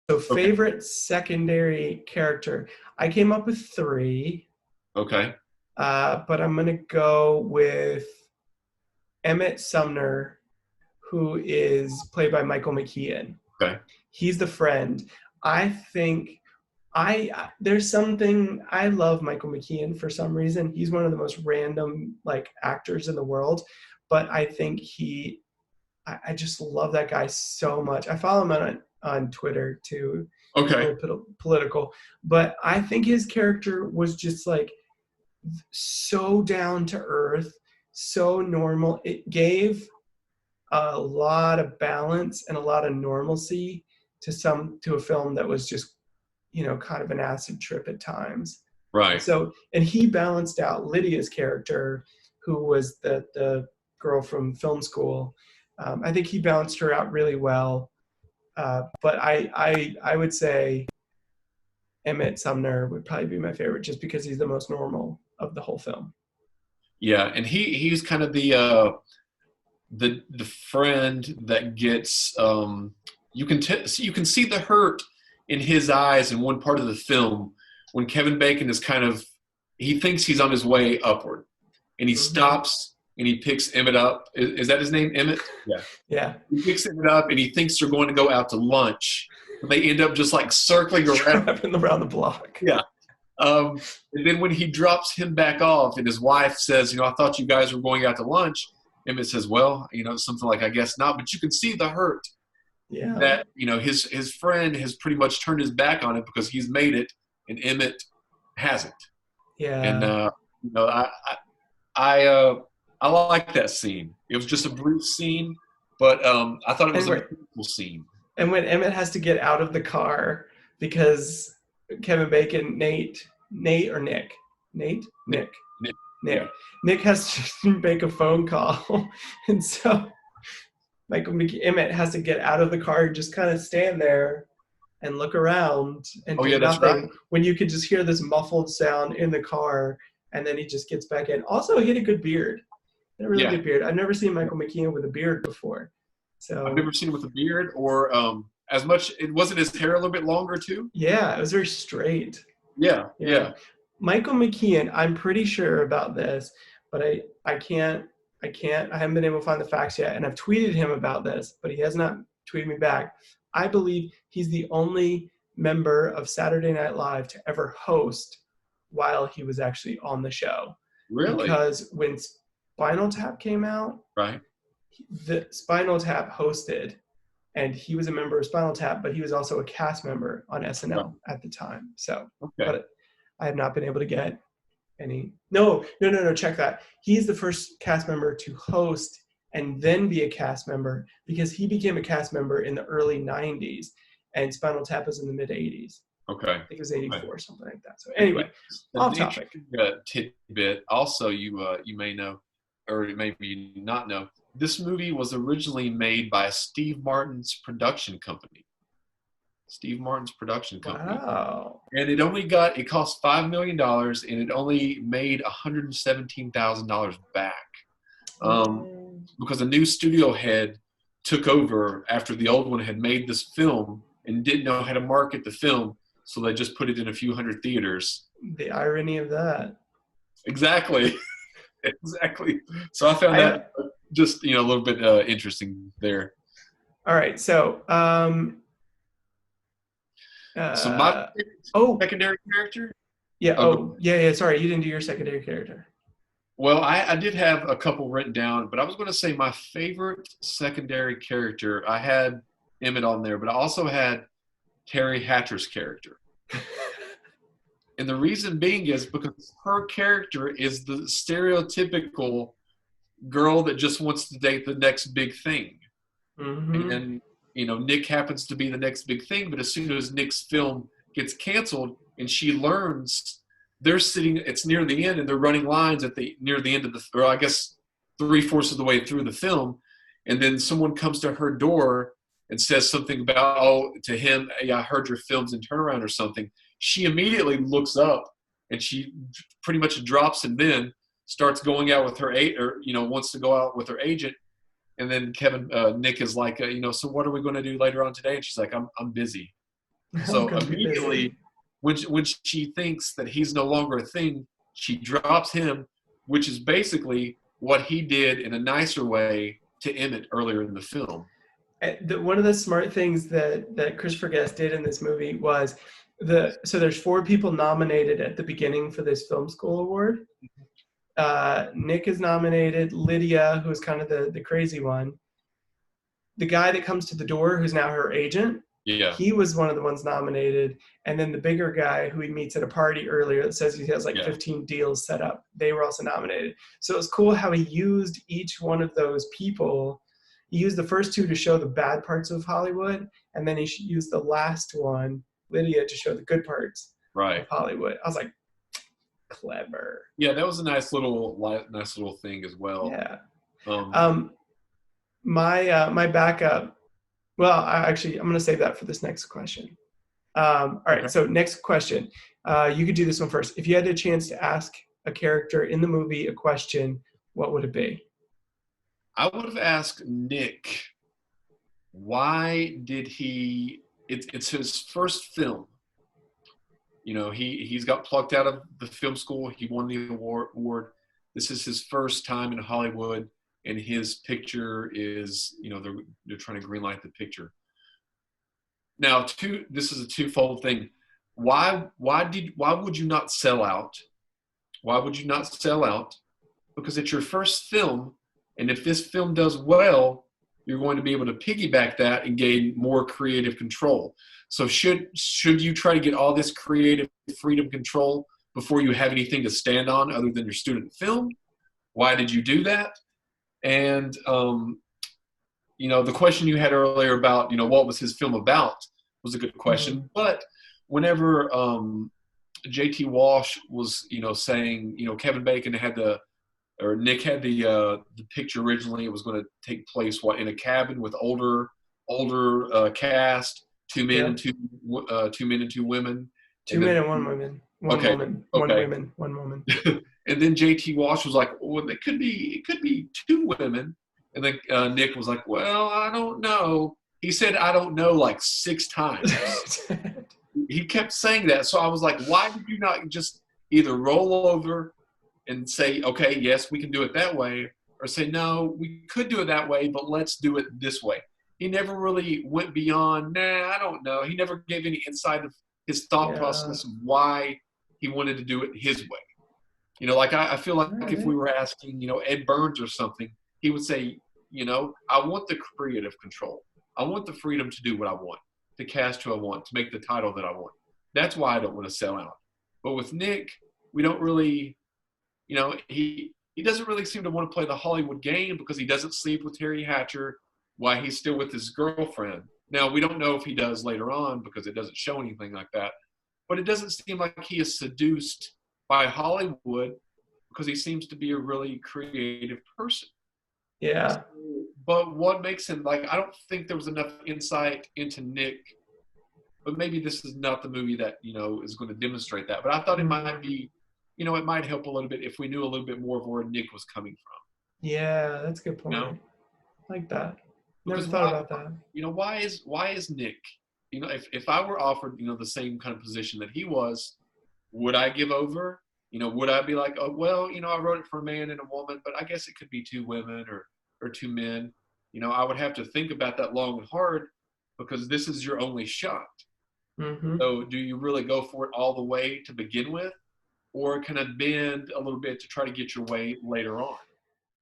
So Okay. favorite secondary character. I came up with three, Okay. but I'm gonna go with Emmett Sumner, who is played by Michael McKean. Okay. He's the friend. I think there's something I love Michael McKean for some reason. He's one of the most random like actors in the world, but I think I just love that guy so much. I follow him on Twitter too. He's a Okay. little political, but I think his character was just like so down to earth, so normal. It gave a lot of balance and a lot of normalcy to a film that was just kind of an acid trip at times. Right. And he balanced out Lydia's character, who was the girl from film school. I think he balanced her out really well. But I would say Emmett Sumner would probably be my favorite, just because he's the most normal of the whole film. Yeah, and he's kind of the friend that gets you can you can see the hurt in his eyes in one part of the film when Kevin Bacon is he thinks he's on his way upward, and he stops and he picks Emmett up. Is that his name, Emmett? Yeah. Yeah. He picks Emmett up and he thinks they're going to go out to lunch, but they end up just like circling around the block. Yeah. And then when he drops him back off and his wife says, I thought you guys were going out to lunch, Emmett says, well, something like, I guess not. But you can see the hurt that, his friend has pretty much turned his back on it because he's made it and Emmett hasn't. Yeah. And, I like that scene. It was just a brief scene, but I thought it was a beautiful scene. And when Emmett has to get out of the Nick has to make a phone call, and so Emmett has to get out of the car and just kind of stand there and look around and do nothing. That's right. When you could just hear this muffled sound in the car, and then he just gets back in. Also, he had a good beard, good beard. I've never seen Michael McKean with a beard before. So I've never seen him with a beard or as much. It wasn't his hair a little bit longer too. Yeah, it was very straight. Yeah. Michael McKean, I'm pretty sure about this, but I haven't been able to find the facts yet, and I've tweeted him about this, but he has not tweeted me back. I believe he's the only member of Saturday Night Live to ever host while he was actually on the show. Really? Because when Spinal Tap came out, right, the Spinal Tap hosted, and he was a member of Spinal Tap, but he was also a cast member on SNL at the time. So, but I have not been able to get any. No, check that. He's the first cast member to host and then be a cast member, because he became a cast member in the early 90s, and Spinal Tap was in the mid 80s. Okay. I think it was 84 or something like that. So anyway, off topic. Tidbit. Also, you may know, or maybe not know, this movie was originally made by Steve Martin's production company. Wow. And it cost $5 million, and it only made $117,000 back. Because a new studio head took over after the old one had made this film and didn't know how to market the film, so they just put it in a few hundred theaters. The irony of that. Exactly. Exactly. So I found that just a little bit interesting there. All right, so my secondary character. Yeah. Sorry, you didn't do your secondary character. Well, I did have a couple written down, but I was going to say my favorite secondary character. I had Emmett on there, but I also had Terry Hatcher's character. And the reason being is because her character is the stereotypical girl that just wants to date the next big thing. Mm-hmm. And, Nick happens to be the next big thing, but as soon as Nick's film gets canceled and she learns, it's near the end and they're running lines near the end of or I guess 3/4 of the way through the film. And then someone comes to her door and says something about, to him, hey, I heard your film's in turnaround or something. She immediately looks up and she pretty much drops and then starts going out with her wants to go out with her agent. And then Nick is like, so what are we going to do later on today? And she's like, I'm busy. I'm So gonna be busy. immediately, when she thinks that he's no longer a thing, she drops him, which is basically what he did in a nicer way to Emmett earlier in the film. One of the smart things that Christopher Guest did in this movie was so there's 4 people nominated at the beginning for this film school award. Nick is nominated, Lydia, who's kind of the crazy one, the guy that comes to the door, who's now her agent. Yeah. He was one of the ones nominated, and then the bigger guy who he meets at a party earlier that says he has like 15 deals set up, they were also nominated. So it was cool how he used each one of those people. He used the first 2 to show the bad parts of Hollywood, and then he used the last one, Lydia, to show the good parts of Hollywood. I was like, clever. Yeah, that was a nice little thing as well. Yeah. My backup. Well, I'm going to save that for this next question. All right. Okay. So next question. You could do this one first. If you had a chance to ask a character in the movie a question, what would it be? I would have asked Nick, why did he? It's his first film. You know, he's got plucked out of the film school. He won the award. This is his first time in Hollywood, and his picture is, you know, they're trying to greenlight the picture. Now, this is a twofold thing. Why would you not sell out? Why would you not sell out? Because it's your first film, and if this film does well, you're going to be able to piggyback that and gain more creative control. So should you try to get all this creative freedom control before you have anything to stand on other than your student film? Why did you do that? And you know, the question you had earlier about, you know, what was his film about was a good question. Mm-hmm. But whenever J.T. Walsh was, you know, saying, you know, Kevin Bacon Nick had the picture originally. It was going to take place in a cabin with older cast, 2 men and 2 men and 2 women. 2 men and 1 woman. One woman. 1 woman. 1 woman. And then J.T. Walsh was like, well, it could be 2 women. And then Nick was like, well, I don't know. He said, I don't know, like 6 times. He kept saying that. So I was like, why did you not just either roll over and say, okay, yes, we can do it that way, or say, no, we could do it that way, but let's do it this way. He never really went beyond, I don't know. He never gave any insight of his thought process of why he wanted to do it his way. You know, like I feel like if we were asking, you know, Ed Burns or something, he would say, you know, I want the creative control. I want the freedom to do what I want, to cast who I want, to make the title that I want. That's why I don't want to sell out. But with Nick, we don't really, you know, he doesn't really seem to want to play the Hollywood game because he doesn't sleep with Terry Hatcher while he's still with his girlfriend. Now, we don't know if he does later on because it doesn't show anything like that. But it doesn't seem like he is seduced by Hollywood because he seems to be a really creative person. Yeah. But what makes him, like, I don't think there was enough insight into Nick. But maybe this is not the movie that, you know, is going to demonstrate that. But I thought it might be, you know, it might help a little bit if we knew a little bit more of where Nick was coming from. Yeah, that's a good point. You know? I like that. Never thought about that. You know, why is Nick, you know, if I were offered, you know, the same kind of position that he was, would I give over? You know, would I be like, oh, well, you know, I wrote it for a man and a woman, but I guess it could be 2 women or 2 men. You know, I would have to think about that long and hard because this is your only shot. Mm-hmm. So do you really go for it all the way to begin with? Or can I bend a little bit to try to get your way later on?